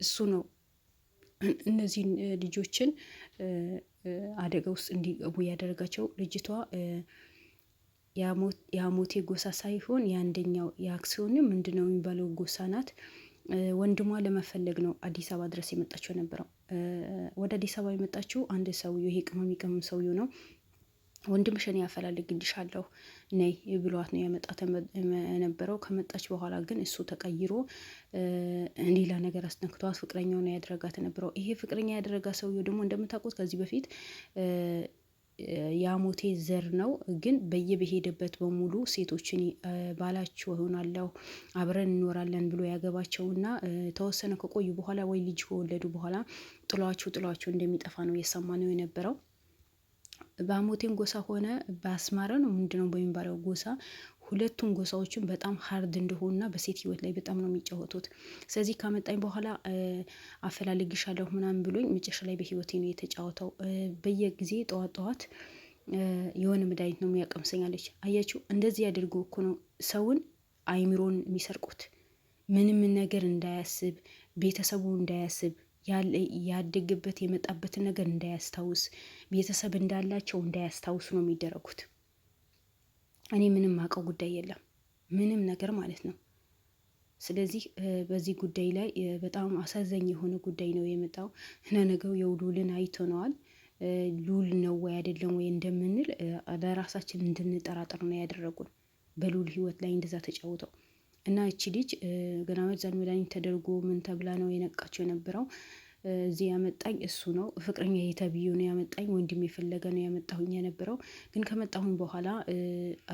እሱ ነው እነዚህን ልጆችን አደጋ ውስጥ እንዲገቡ ያደረጋቸው። ልጅቷ የአሞቴ ጎሳ ሳይሆን የአንደኛው የአክሲዮንም ምንድነው የሚባለው ጎሳ ናት። ወንድሟ ለመፈለግ ነው አዲስ አበባ ድረስ የመጣችው ነበረው። ወደ አዲስ አበባ የመጣችው አንድ ሰውዬው ይሄ ቅመም የሚቀመም ሰውዬው ነው። ወንድምሽን ያፈላልግልሻለሁ ነይ ብሏት ነው ያመጣት የነበረው። ከመጣች በኋላ ግን እሱ ተቀይሮ ሌላ ነገር አስነክቷት ፍቅረኛው ነው ያደረጋት የነበረው። ይሄ ፍቅረኛ ያደረጋት ሰውዬው ደግሞ እንደምታውቁት ከዚህ በፊት የአሞቴ ዘር ነው። ግን በየበሄደበት በሙሉ ሴቶችን ባላችሁ እሆናለሁ አብረን እንኖራለን ብሎ ያገባቸውና ተወሰነ ከቆዩ በኋላ ወይ ልጅ ከወለዱ በኋላ ጥሏቸው እንደሚጠፋ ነው የሰማነው የነበረው። በአሞቴን ጎሳ ሆነ በአስማራ ነው ምንድነው በሚባለው ጎሳ ሁለቱም ጎሳዎችን በጣም ሀርድ እንደሆኑና በሴት ህይወት ላይ በጣም ነው የሚጫወቱት። ስለዚህ ካመጣኝ በኋላ አፈላልግሻለሁ ምናምን ብሎኝ መጨረሻ ላይ በህይወቴ ነው የተጫወተው። በየጊዜ ጠዋት የሆነ መድኃኒት ነው የሚያቀምሰኛለች። አያችሁ እንደዚህ ያድርጉ እኮ ነው ሰውን አይምሮን የሚሰርቁት። ምንም ነገር እንዳያስብ፣ ቤተሰቡ እንዳያስብ፣ ያደገበት የመጣበትን ነገር እንዳያስታውስ፣ ቤተሰብ እንዳላቸው እንዳያስታውሱ ነው የሚደረጉት። እኔ ምንም አውቀው ጉዳይ የለም ምንም ነገር ማለት ነው። ስለዚህ በዚህ ጉዳይ ላይ በጣም አሳዛኝ የሆነ ጉዳይ ነው የመጣው። ነገው የሉልን አይተነዋል። ሉል ነው ወይ አይደለም ወይ እንደምንል ለራሳችን እንድንጠራጠር ነው ያደረጉን። በሉል ህይወት ላይ እንደዛ ተጫውተው እና እቺ ልጅ ገና መድኃኒት ተደርጎ ምን ተብላ ነው የነቃቸው የነበረው። እዚህ ያመጣኝ እሱ ነው፣ ፍቅረኛ የተብዬው ነው ያመጣኝ፣ ወንድም የፈለገ ነው ያመጣሁኝ የነበረው። ግን ከመጣሁኝ በኋላ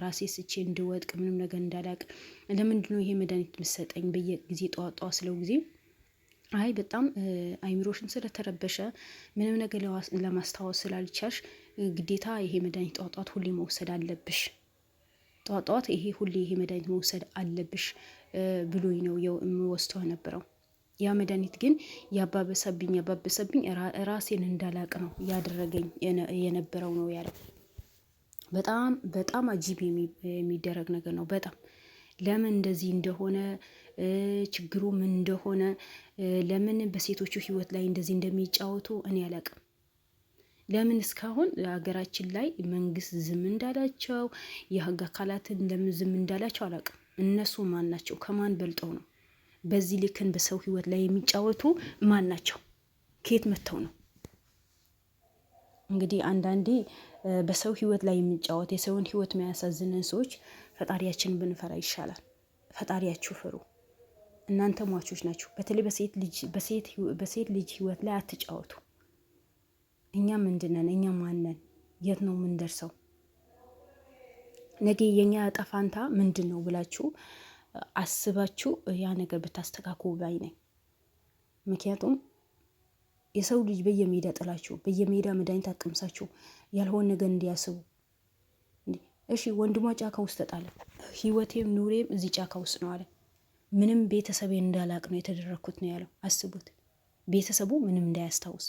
ራሴ ስቼ እንድወድቅ ምንም ነገር እንዳላቅ፣ ለምንድነው ይሄ መድኃኒት ምሰጠኝ በየጊዜ ጠዋት ስለው ጊዜ አይ በጣም አይምሮሽን ስለተረበሸ ምንም ነገር ለማስታወስ ስላልቻልሽ ግዴታ ይሄ መድኃኒት ጠዋት ሁሌ መውሰድ አለብሽ፣ ጠዋት ይሄ ሁሌ ይሄ መድኃኒት መውሰድ አለብሽ ብሎኝ ነው የምወስደው ነበረው። ያ መድኃኒት ግን ያባበሰብኝ ራሴን እንዳላቅ ነው ያደረገኝ የነበረው ነው ያለው። በጣም አጂብ የሚደረግ ነገር ነው። በጣም ለምን እንደዚህ እንደሆነ ችግሩ ምን እንደሆነ ለምን በሴቶቹ ህይወት ላይ እንደዚህ እንደሚጫወቱ እኔ አላቅም። ለምን እስካሁን ሀገራችን ላይ መንግስት ዝም እንዳላቸው፣ የህግ አካላትን ለምን ዝም እንዳላቸው አላቅም። እነሱ ማን ናቸው? ከማን በልጠው ነው በዚህ ልክን በሰው ህይወት ላይ የሚጫወቱ? ማን ናቸው? ከየት መጥተው ነው? እንግዲህ አንዳንዴ በሰው ህይወት ላይ የሚጫወት የሰውን ህይወት የሚያሳዝንን ሰዎች ፈጣሪያችንን ብንፈራ ይሻላል። ፈጣሪያችሁ ፍሩ። እናንተ ሟቾች ናችሁ። በተለይ በሴት ልጅ ህይወት ላይ አትጫወቱ። እኛ ምንድነን? እኛ ማነን? የት ነው ምንደርሰው? ነገ የኛ ጠፋንታ ምንድን ነው ብላችሁ አስባችሁ ያ ነገር ብታስተካክሉ ባይ ነኝ። ምክንያቱም የሰው ልጅ በየሜዳ ጥላችሁ በየሜዳ መድኃኒት አቅምሳችሁ ያልሆነ ነገር እንዲያስቡ። እሺ ወንድሟ ጫካ ውስጥ ተጣለ። ህይወቴም ኑሬም እዚህ ጫካ ውስጥ ነው አለ። ምንም ቤተሰቤ እንዳላቅ ነው የተደረኩት ነው ያለው። አስቡት። ቤተሰቡ ምንም እንዳያስታውስ፣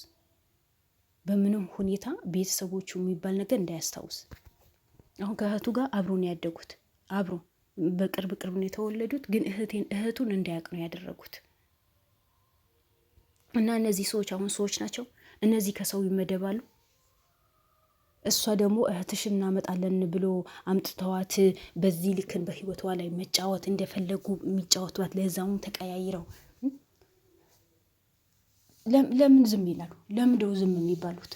በምንም ሁኔታ ቤተሰቦቹ የሚባል ነገር እንዳያስታውስ። አሁን ከእህቱ ጋር አብሮ ነው ያደጉት። አብሮ በቅርብ ነው የተወለዱት። ግን እህቱን እንዳያቅ ነው ያደረጉት። እና እነዚህ ሰዎች አሁን ሰዎች ናቸው? እነዚህ ከሰው ይመደባሉ? እሷ ደግሞ እህትሽን እናመጣለን ብሎ አምጥተዋት በዚህ ልክን በህይወቷ ላይ መጫወት እንደፈለጉ የሚጫወቷት፣ ለዛውም ተቀያይረው ለምን ዝም ይላሉ? ለምንድነው ዝም የሚባሉት?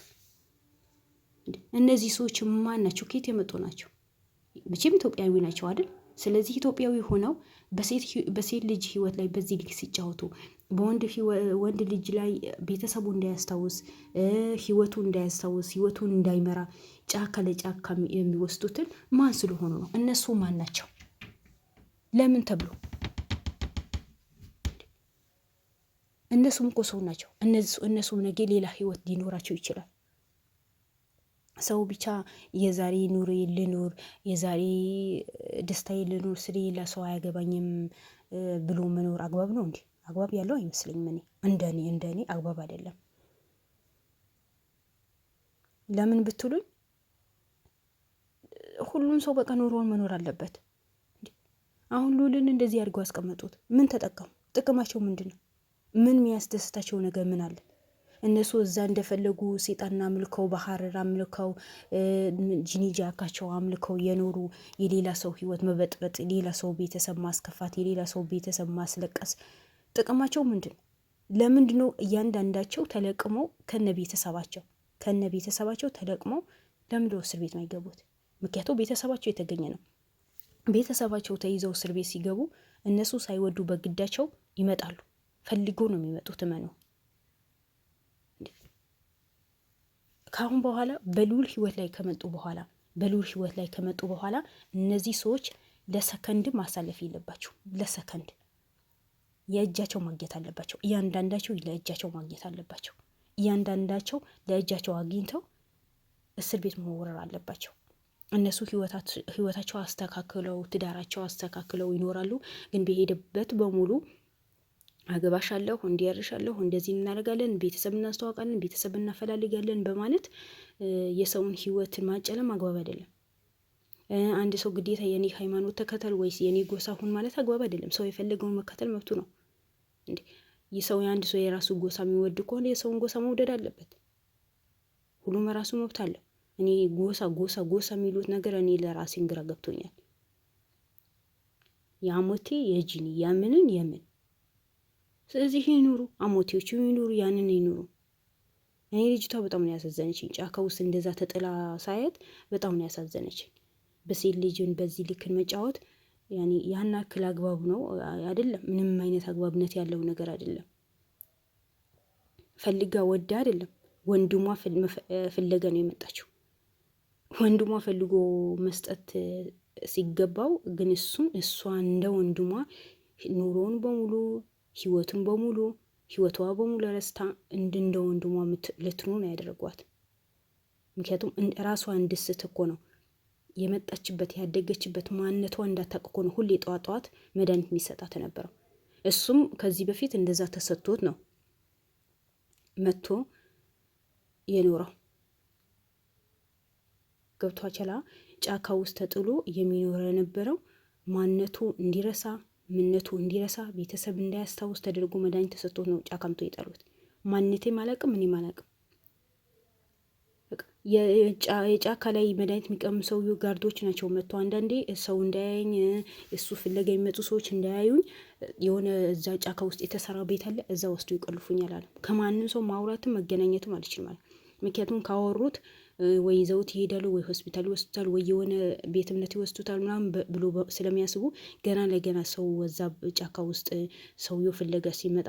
እነዚህ ሰዎች ማን ናቸው? ከየት የመጡ ናቸው? መቼም ኢትዮጵያዊ ናቸው አይደል? ስለዚህ ኢትዮጵያዊ ሆነው በሴት ልጅ ህይወት ላይ በዚህ ልክ ሲጫወቱ፣ በወንድ ልጅ ላይ ቤተሰቡ እንዳያስታውስ፣ ህይወቱን እንዳይመራ ጫካ ለጫካ የሚወስዱትን ማን ስለሆኑ ነው? እነሱ ማን ናቸው? ለምን ተብሎ? እነሱም እኮ ሰው ናቸው። እነሱም ነገ ሌላ ህይወት ሊኖራቸው ይችላል። ሰው ብቻ የዛሬ ኑሮ ልኑር፣ የዛሬ ደስታዬ ልኑር፣ ስለሌላ ሰው አያገባኝም ብሎ መኖር አግባብ ነው እንዴ? አግባብ ያለው አይመስለኝም። እንደኔ አግባብ አይደለም። ለምን ብትሉኝ ሁሉም ሰው በቃ ኑሮውን መኖር አለበት። አሁን ሉልን እንደዚህ አድርገው አስቀመጡት። ምን ተጠቀሙ? ጥቅማቸው ምንድን ነው? ምን የሚያስደስታቸው ነገር ምን አለ? እነሱ እዛ እንደፈለጉ ሴጣን አምልከው ባህር አምልከው ጂኒጃካቸው አምልከው የኖሩ የሌላ ሰው ህይወት መበጥበጥ፣ የሌላ ሰው ቤተሰብ ማስከፋት፣ የሌላ ሰው ቤተሰብ ማስለቀስ ጥቅማቸው ምንድን ነው? ለምንድን ነው እያንዳንዳቸው ተለቅመው ከነ ቤተሰባቸው ተለቅመው ለምንድን ነው እስር ቤት ማይገቡት? ምክንያቱም ቤተሰባቸው የተገኘ ነው። ቤተሰባቸው ተይዘው እስር ቤት ሲገቡ እነሱ ሳይወዱ በግዳቸው ይመጣሉ። ፈልጎ ነው የሚመጡት። እመኑ። ከአሁን በኋላ በልዑል ህይወት ላይ ከመጡ በኋላ እነዚህ ሰዎች ለሰከንድ ማሳለፍ የለባቸው። ለሰከንድ የእጃቸው ማግኘት አለባቸው። እያንዳንዳቸው ለእጃቸው ማግኘት አለባቸው። እያንዳንዳቸው ለእጃቸው አግኝተው እስር ቤት መወረር አለባቸው። እነሱ ህይወታቸው አስተካክለው ትዳራቸው አስተካክለው ይኖራሉ። ግን በሄደበት በሙሉ አገባሻለሁ፣ እንዲያርሻለሁ፣ እንደዚህ እናደርጋለን፣ ቤተሰብ እናስተዋውቃለን፣ ቤተሰብ እናፈላልጋለን በማለት የሰውን ህይወትን ማጨለም አግባብ አይደለም። አንድ ሰው ግዴታ የኔ ሃይማኖት ተከተል ወይስ የኔ ጎሳ ሁን ማለት አግባብ አይደለም። ሰው የፈለገውን መከተል መብቱ ነው። እንዴ የሰው የአንድ ሰው የራሱ ጎሳ የሚወድ ከሆነ የሰውን ጎሳ መውደድ አለበት። ሁሉም የራሱ መብት አለው። እኔ ጎሳ የሚሉት ነገር እኔ ለራሴን ግራ ገብቶኛል። የአሞቴ የጂኒ ያምንን የምን ስለዚህ ይኑሩ፣ አሞቴዎቹ ይኑሩ፣ ያንን ይኑሩ። እኔ ልጅቷ በጣም ነው ያሳዘነችኝ። ጫካ ውስጥ እንደዛ ተጥላ ሳያት በጣም ነው ያሳዘነችኝ። በሴት ልጅን በዚህ ልክን መጫወት ያን ያክል አግባብ ነው አይደለም። ምንም አይነት አግባብነት ያለው ነገር አይደለም። ፈልጋ ወዳ አይደለም። ወንድሟ ፍለጋ ነው የመጣችው። ወንድሟ ፈልጎ መስጠት ሲገባው ግን እሷ እንደ ወንድሟ ኑሮውን በሙሉ ህይወቷ በሙሉ ረስታ እንደ ወንድሟ ልትኖር ነው ያደረጓት። ምክንያቱም ራሷ እንድስት እኮ ነው የመጣችበት ያደገችበት ማንነቷ እንዳታውቅ እኮ ነው ሁሌ ጠዋት መድኃኒት የሚሰጣት ነበረው። እሱም ከዚህ በፊት እንደዛ ተሰጥቶት ነው መጥቶ የኖረው። ገብቷችኋል? ጫካ ውስጥ ተጥሎ የሚኖር የነበረው ማንነቱ እንዲረሳ ምነቱ እንዲረሳ ቤተሰብ እንዳያስታውስ ተደርጎ መድኃኒት ተሰጥቶት ነው ጫካምቶ የጣሉት። ማንነቴም አላውቅም እኔም አላውቅም። የጫካ ላይ መድኃኒት የሚቀምሱ ሰውዬው ጋርዶች ናቸው መጥቶ አንዳንዴ ሰው እንዳያየኝ እሱ ፍለጋ የሚመጡ ሰዎች እንዳያዩኝ የሆነ እዛ ጫካ ውስጥ የተሰራ ቤት አለ እዛ ወስዶ ይቀልፉኛል አለ። ከማንም ሰው ማውራትም መገናኘትም አልችልም ማለት ምክንያቱም ካወሩት ወይ ይዘውት ይሄዳሉ ወይ ሆስፒታል ይወስዱታል ወይ የሆነ ቤት እምነት ይወስዱታል ምናምን ብሎ ስለሚያስቡ ገና ለገና ሰው እዛ ጫካ ውስጥ ሰውየው ፍለጋ ሲመጣ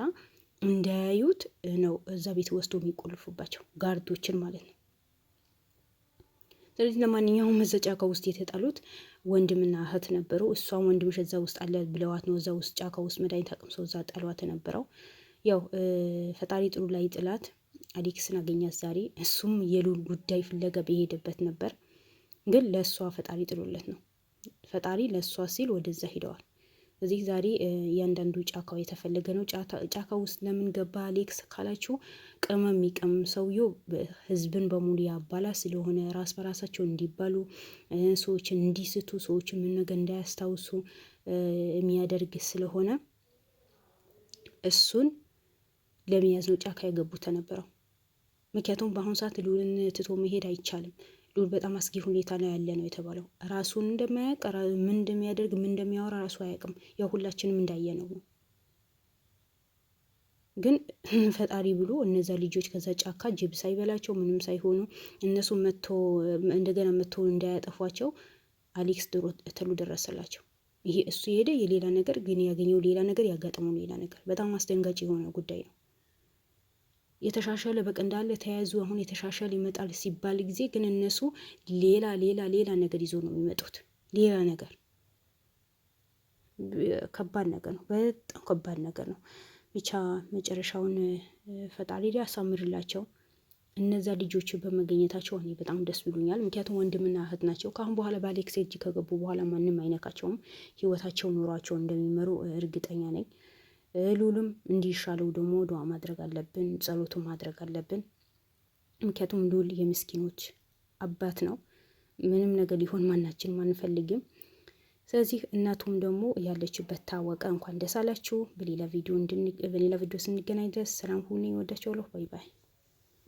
እንዳያዩት ነው እዛ ቤት ወስዶ የሚቆልፉባቸው ጋርዶችን ማለት ነው። ስለዚህ ለማንኛውም እዛ ጫካ ውስጥ የተጣሉት ወንድምና እህት ነበሩ። እሷም ወንድምሽ እዛ ውስጥ አለ ብለዋት ነው እዛ ውስጥ ጫካ ውስጥ መድኃኒት አቅምሰው እዛ ጣሏት ነበረው። ያው ፈጣሪ ጥሩ ላይ ጥላት አሌክስን አገኛት ዛሬ። እሱም የልዑል ጉዳይ ፍለጋ በሄደበት ነበር፣ ግን ለእሷ ፈጣሪ ጥሎለት ነው። ፈጣሪ ለእሷ ሲል ወደዛ ሂደዋል። እዚህ ዛሬ እያንዳንዱ ጫካው የተፈለገ ነው። ጫካ ውስጥ ለምን ገባ አሌክስ ካላችሁ ቅመም የሚቀም ሰውየው ህዝብን በሙሉ ያባላ ስለሆነ ራስ በራሳቸው እንዲባሉ ሰዎችን እንዲስቱ ሰዎችን ምን ነገር እንዳያስታውሱ የሚያደርግ ስለሆነ እሱን ለመያዝ ነው ጫካ የገቡት ተነበረው። ምክንያቱም በአሁኑ ሰዓት ልዑልን ትቶ መሄድ አይቻልም። ልዑል በጣም አስጊ ሁኔታ ላይ ያለ ነው የተባለው። ራሱን እንደማያውቅ ምን እንደሚያደርግ ምን እንደሚያወራ ራሱ አያውቅም። ያው ሁላችንም እንዳየነው ነው። ግን ፈጣሪ ብሎ እነዛ ልጆች ከዛ ጫካ ጅብ ሳይበላቸው ምንም ሳይሆኑ እነሱ እንደገና መጥቶ እንዳያጠፏቸው አሌክስ ተሉ ደረሰላቸው። ይሄ እሱ የሄደ የሌላ ነገር ግን ያገኘው ሌላ ነገር ያጋጠመው ሌላ ነገር በጣም አስደንጋጭ የሆነ ጉዳይ ነው። የተሻሻለ በቃ እንዳለ ተያዙ አሁን የተሻሻለ ይመጣል ሲባል ጊዜ ግን እነሱ ሌላ ነገር ይዞ ነው የሚመጡት። ሌላ ነገር ከባድ ነገር ነው። በጣም ከባድ ነገር ነው። ብቻ መጨረሻውን ፈጣሪ ሊያሳምርላቸው እነዛ ልጆች በመገኘታቸው እኔ በጣም ደስ ብሎኛል። ምክንያቱም ወንድምና እህት ናቸው። ከአሁን በኋላ በአሌክስ እጅ ከገቡ በኋላ ማንም አይነካቸውም። ህይወታቸው ኑሯቸው እንደሚመሩ እርግጠኛ ነኝ። ልዑልም እንዲሻለው ደግሞ ዱዓ ማድረግ አለብን፣ ጸሎቱ ማድረግ አለብን። ምክንያቱም ልዑል የምስኪኖች አባት ነው። ምንም ነገር ሊሆን ማናችንም አንፈልግም። ስለዚህ እናቱም ደግሞ ያለችበት ታወቀ። እንኳን ደስ አላችሁ። በሌላ ቪዲዮ ስንገናኝ ድረስ ሰላም ሁኑ። ወዳችኋለሁ። ባይ ባይ።